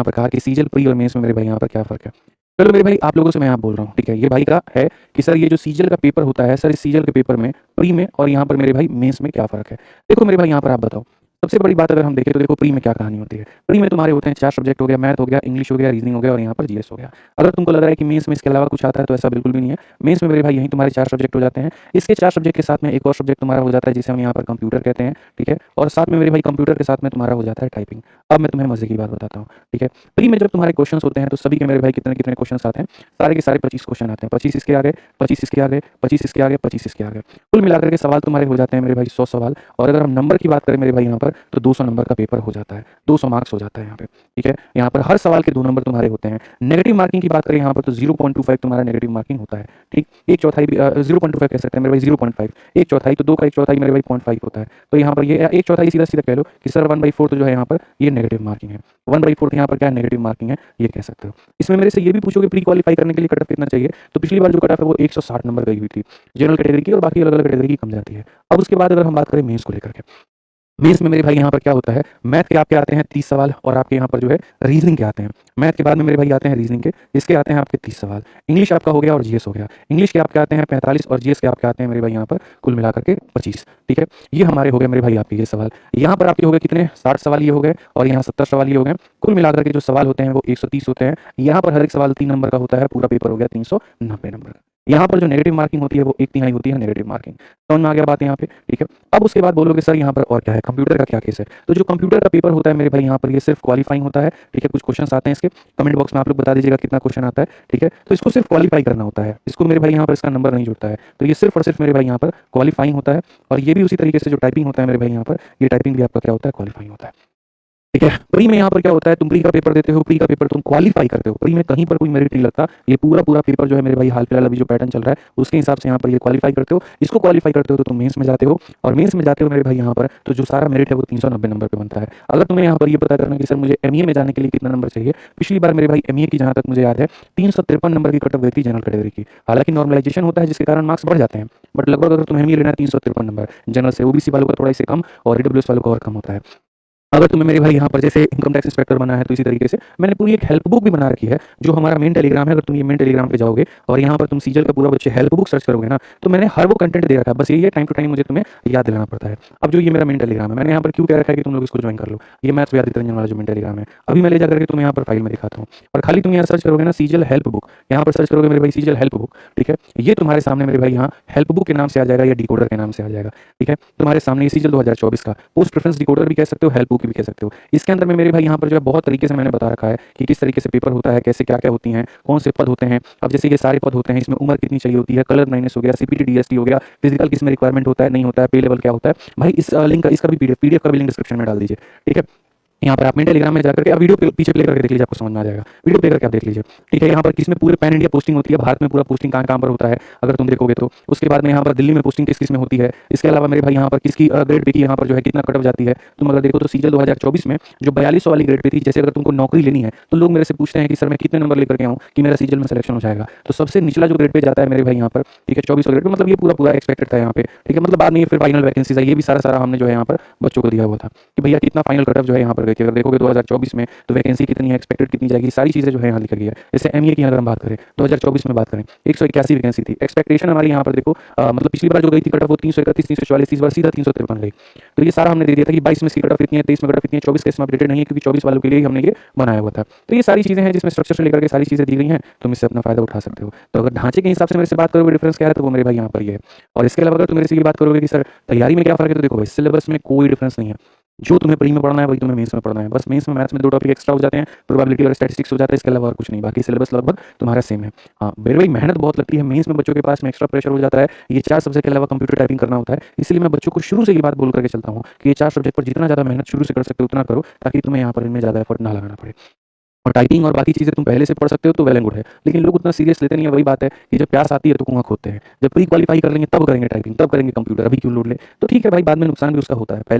यहाँ पर कहा कि सीजल, प्री और मेंस में मेरे भाई यहाँ पर क्या फ़र्क है। चलो मेरे भाई आप लोगों से मैं यहाँ बोल रहा हूँ, ठीक है। ये भाई का है कि सर ये जो सीजल का पेपर होता है सर, इस सीजल के पेपर में, प्री में और यहाँ पर मेरे भाई मेंस में क्या फ़र्क है। देखो मेरे भाई यहाँ पर आप बताओ। सबसे बड़ी बात अगर हम देखें तो देखो प्री में क्या कहानी होती है। प्री में तुम्हारे होते हैं 4 सब्जेक्ट हो गया, मैथ हो गया, इंग्लिश हो गया, रीजनिंग हो गया और यहाँ पर जीएस हो गया। अगर तुमको लग रहा है कि मेंस में इसके अलावा कुछ आता है तो ऐसा बिल्कुल भी नहीं है। मेंस में मेरे भाई यही तुम्हारे 4 सब्जेक्ट हो जाते हैं। इसके 4 सब्जेक्ट के साथ में एक और सब्जेक्ट तुम्हारा हो जाता है जिसे हम यहाँ पर कंप्यूटर कहते हैं, ठीक है। और साथ में मेरे भाई कंप्यूटर के साथ में तुम्हारा हो जाता है टाइपिंग। अब मैं तुम्हें मजे की बात बताता हूँ, ठीक है। प्री में जब तुम्हारे क्वेश्चन होते हैं तो सभी के मेरे भाई कितने कितने क्वेश्चन आते हैं, सारे के सारे 25 क्वेश्चन आते हैं। 25 इसके आगे, 25 इसके आगे, 25 इसके आगे, 25 इसके आगे, कुल मिलाकर के सवाल तुम्हारे हो जाते हैं मेरे भाई 100 सवाल। और अगर हम नंबर की बात करें मेरे भाई यहाँ पर तो 200 नंबर का पेपर हो जाता है, 200 मार्क्स हो जाता है यहाँ पे, ठीक है। यहाँ पर हर सवाल के 2 नंबर तुम्हारे होते हैं। नेगेटिव मार्किंग की बात करें यहाँ पर तो 0.25 तुम्हारा नेगेटिव मार्किंग होता है, ठीक। एक चौथाई 0.25 कह सकते हैं मेरे भाई, 0.5 एक चौथाई, तो 2 का एक चौथाई मेरे भाई 0.5 होता है। तो यहाँ पर ये एक चौथाई सीधा सीधा कह लो कि सर 1/4 जो है यहाँ पर ये नेगेटिव मार्किंग है। 1/4 यहाँ पर क्या नेगेटिव मार्किंग है ये कह सकते हो। इसमें मेरे से ये भी पूछोगे प्री क्वालिफाई करने के लिए कट ऑफ कितना चाहिए, तो पिछली बार जो कट ऑफ है वो 160 नंबर गई हुई थी जनरल कैटेगरी की, और बाकी अलग अलग कैटेगरी की कम जाती है। अब उसके बाद अगर हम बात करें मेंस को लेकर के, मेंस में मेरे भाई यहाँ पर क्या होता है, मैथ के आपके आते हैं 30 सवाल और आपके यहाँ पर जो है रीजनिंग के आते हैं। मैथ के बाद में मेरे भाई आते हैं रीजनिंग के, इसके आते हैं आपके 30 सवाल। इंग्लिश आपका हो गया और जीएस हो गया। इंग्लिश के आपके आते हैं 45 और जीएस के आपके आते हैं मेरे भाई यहाँ पर कुल मिलाकर के 25, ठीक है। ये हमारे हो गए मेरे भाई आपके ये सवाल। यहाँ पर आपके हो गए कितने, 60 सवाल ये हो गए और यहाँ 70 सवाल ये हो गए। कुल मिलाकर के जो सवाल होते हैं वो 130 होते हैं। यहाँ पर हर एक सवाल 3 नंबर का होता है, पूरा पेपर हो गया 390 नंबर का। यहाँ पर जो नेगेटिव मार्किंग होती है वो 1/3 होती है नेगेटिव मार्किंग। समझ में आ गया बात यहाँ पे, ठीक है। अब उसके बाद बोलोगे सर यहाँ पर और क्या है, कंप्यूटर का क्या केस है। तो जो कंप्यूटर का पेपर होता है मेरे भाई यहाँ पर ये सिर्फ क्वालिफाइंग होता है, ठीक है। कुछ क्वेश्चन आते हैं इसके, कमेंट बॉक्स में आप लोग बता दीजिएगा कितना क्वेश्चन आता है, ठीक है। तो इसको सिर्फ क्वालिफाई करना होता है, इसको मेरे भाई यहाँ पर इसका नंबर नहीं जुड़ता है। तो ये सिर्फ और सिर्फ मेरे भाई यहाँ पर क्वालिफाइंग होता है। और ये भी उसी तरीके से जो टाइपिंग होता है मेरे भाई यहाँ पर, ये टाइपिंग भी आपका क्या होता है, क्वालिफाइंग होता है, ठीक है। प्री में यहाँ पर क्या होता है, तुम प्री का पेपर देते हो, प्री का पेपर तुम क्वालिफाई करते हो, प्री में कहीं पर कोई मेरिट नहीं लगता। ये पूरा पूरा पेपर जो है मेरे भाई हाल फिलहाल अभी जो पैटर्न चल रहा है उसके हिसाब से यहाँ पर ये क्वालिफाई करते हो। इसको क्वालिफाई करते हो तो तुम मेंस में जाते हो, और मेंस में जाते हो मेरे भाई यहाँ पर तो जो सारा मेरिट है वो 390 नंबर पे बनता है। अगर तुम्हें यहाँ पर ये पता करना कि सर मुझे एमईए में जाने के लिए कितना नंबर चाहिए, पिछली बार मेरे भाई एमईए की जहाँ तक मुझे याद है 353 नंबर की कट ऑफ गई थी जनरल कैटेगरी की। हालांकि नॉर्मलाइजेशन होता है जिसके कारण मार्क्स बढ़ जाते हैं, बट लगभग अगर तुम्हें एमईए लेना है 353 नंबर जनरल से, ओबीसी वालों का थोड़ा इससे कम और ईडब्ल्यूएस वालों का और कम होता है। अगर तुम्हें मेरे भाई यहाँ पर जैसे इनकम टैक्स इंस्पेक्टर बना है तो इसी तरीके से मैंने पूरी एक हेल्प बुक भी बना रखी है जो हमारा मेन टेलीग्राम है। अगर तुम ये मेन टेलीग्राम पे जाओगे और यहाँ पर तुम सीजल का पूरा बच्चे हेल्प बुक सर्च करोगे ना, तो मैंने हर वो कंटेंट दे रखा है। बस यही है टाइम टू टाइम मुझे तुम्हें याद दिलाना पड़ता है। अब जो ये मेरा मेन टेलीग्राम है, मैंने यहाँ पर क्यों कह रखा है कि तुम लोग इसको ज्वाइन कर लो, ये मैथ्स विद आदित्य रंजन वाला जो मेन टेलीग्राम है, अभी मैं ले जाकर के तुम्हें यहाँ पर फाइल में दिखाता हूँ। और खाली तुम यहाँ सर्च करोगे ना सीजल हेल्प बुक, यहाँ पर सर्च करोगे मेरे भाई सीजल हेल्प बुक, ठीक है। ये तुम्हारे सामने मेरे भाई यहाँ हेल्प बुक के नाम से आ जाएगा या डिकोडर के नाम से आ जाएगा, ठीक है। तुम्हारे सामने सीजल 2024 का पोस्ट प्रेफरेंस डिकोडर भी कह सकते हो, हेल्प बुक भी कह सकते हो। इसके अंदर में मेरे भाई यहाँ पर जो है बहुत तरीके से मैंने बता रखा है कि किस तरीके से पेपर होता है, कैसे क्या क्या होती हैं, कौन से पद होते हैं। अब जैसे ये सारे पद होते हैं, इसमें उम्र कितनी चाहिए होती है, कलर ब्लाइंडनेस हो गया, सीपीटी डीएसटी हो गया, फिजिकल किस में रिक्वायरमेंट होता है नहीं होता है, पे लेवल क्या होता है। भाई इस लिंक का इसका भी पीडीएफ का भी लिंक डिस्क्रिप्शन में डाल दीजिए, ठीक है। यहाँ पर आप मेरे टेलीग्राम में जाकर के अब वीडियो पीछे प्ले करके देख लीजिए, आपको समझ में आ जाएगा। वीडियो प्ले करके आप देख लीजिए, ठीक है। यहाँ पर किसमें पूरे पैन इंडिया पोस्टिंग होती है, भारत में पूरा पोस्टिंग कहाँ कहाँ पर होता है अगर तुम देखोगे तो। उसके बाद में यहाँ पर दिल्ली में पोस्टिंग किस किस में होती है। इसके अलावा मेरे भाई यहाँ पर किसकी ग्रेड पे की यहाँ पर जो है कितना कट ऑफ जाती है। तुम अगर देखो तो सीजल 2024 में जो 4200 वाली ग्रेड पे थी, जैसे अगर तुमको नौकरी लेनी है तो लोग मेरे से पूछते हैं कि सर मैं कितने नंबर लेकर के आऊँ कि मेरा सीजल में सिलेक्शन हो जाएगा। तो सबसे निचला जो ग्रेड पे जाता है मेरे भाई यहाँ पर, ठीक है, 2400 ग्रेड पे, मतलब ये पूरा पूरा एक्सपेक्टेड था यहाँ पे, ठीक है। मतलब बाद में ये फिर फाइनल वैकेंसीज है, ये भी सारा सारा हमने जो है यहाँ पर बच्चों को दिया हुआ था कि भैया कितना फाइनल कट ऑफ जो है यहाँ पर गई थी। अगर देखोगे 2024 में तो वैकेंसी कितनी है, एक्सपेक्टेड कितनी जाएगी, सारी चीज़ें जो है यहाँ लिखी गई है। जैसे एमईए की अगर हम बात करें 2024 में बात करें 181 वैकेंसी थी। एक्सपेक्टेशन हमारी यहाँ पर देखो मतलब पिछली बार जो गई थी कट ऑफ वो 331 344, इस बार सीधा 353 गई। तो ये सारा हमने दे दिया था कि 22 में इसकी कट ऑफ इतनी है, 23 में कट ऑफ इतनी है, 24 के इसमें अपडेटेड नहीं है क्योंकि 24 वालों के लिए हमने ये बनाया हुआ था। तो ये सारी चीज़ें हैं जिसमें स्ट्रक्चर से लेकर के सारी चीज़ें दी गई हैं, तुम इससे अपना फायदा उठा सकते हो। तो अगर ढांचे के हिसाब से मेरे से बात करोगे डिफरेंस क्या है तो वो मेरे भाई यहाँ पर ये है। और इसके अलावा अगर तुम मेरे से ये बात करोगे कि सर तैयारी में क्या फर्क है, तो देखो भाई सिलेबस में कोई डिफरेंस नहीं है। जो तुम्हें प्री में पढ़ना है वही तुम्हें मेंस में पढ़ना है। बस मेंस में मैथ्स में 2 टॉपिक एक्स्ट्रा हो जाते हैं, प्रोबेबिलिटी और स्टैटिस्टिक्स हो जाता है, इसके अलावा और कुछ नहीं। बाकी सिलेबस लगभग तुम्हारा सेम है। हाँ मेरे भाई मेहनत बहुत लगती है मेंस में, बच्चों के पास में एक्स्ट्रा प्रेशर हो जाता है। ये 4 सब्जेक्ट के अलावा कंप्यूटर टाइपिंग करना होता है, इसलिए मैं बच्चों को शुरू से ये बात बोल करके चलता हूँ कि ये 4 सब्जेक्ट पर जितना ज़्यादा मेहनत शुरू से कर सकते हो उतना करो, ताकि तुम्हें यहाँ पर इनमें ज़्यादा एफर्ट ना लगाना पड़े। और टाइपिंग और बाकी चीज़ें तुम पहले से पढ़ सकते हो तो वेल एंड गुड है, लेकिन लोग उतना सीरियस लेते नहीं है। वही बात है कि जब प्यास आती है तो कुआं खोदते हैं। जब प्री क्वालिफाई कर लेंगे तब करेंगे टाइपिंग, तब करेंगे कंप्यूटर, अभी क्यों लोड ले। तो ठीक है भाई, बाद में नुकसान भी उसका होता है। पहले